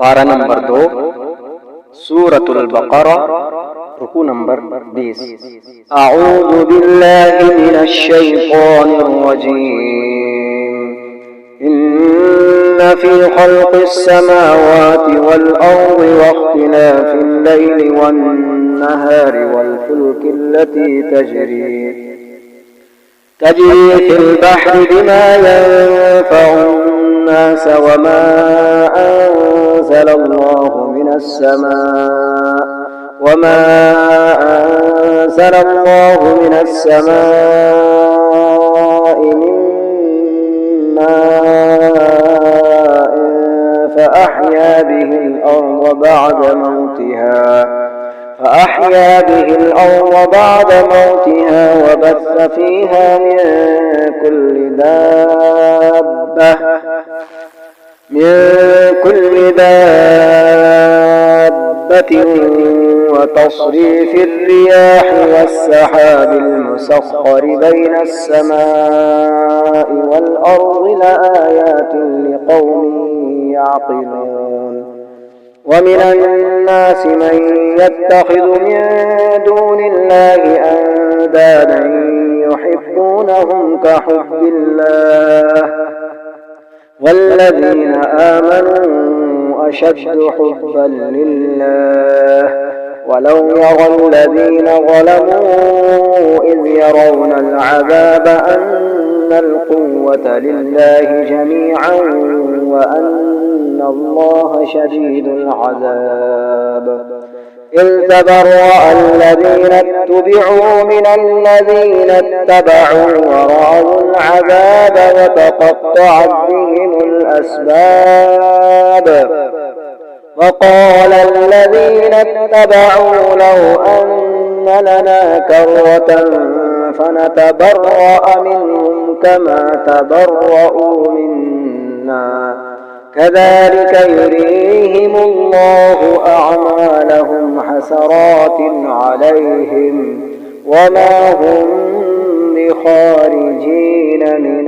पारा नंबर 2 सूरतुल बकरा रुकू नंबर 20। अऊज़ु बिल्लाहि मिनश शैतानिर रजीम। इन्न फी खल्क़िस समावाति वल अर्दि वख्तिलाफिल लैलि वन नहारि वल फुल्कि allati تجري في البحر بما ينفع الناس وما أنزل الله من السماء من ماء فأحيا به الأرض بعد موتها وبث فيها من كل دابة وتصريف الرياح والسحاب المسخر بين السماء والأرض لآيات لقوم يعقلون. ومن الناس من يتخذ من دون الله أندادا يحبونهم كحب الله والذين آمنوا أشد حبا لله ولو يرى الذين ظلموا إذ يرون العذاب أن القوة لله جميعا وأن الله شديد العذاب. إذ تبرأ الذين اتبعوا من الذين اتبعوا ورأوا العذاب وتقطعت بهم الأسباب. وقال الذين اتبعوا لو أن لنا كرة فنتبرأ منهم كما تبرأوا منا كذلك يريهم الله أعمالهم حسرات عليهم وما هم بخارجين من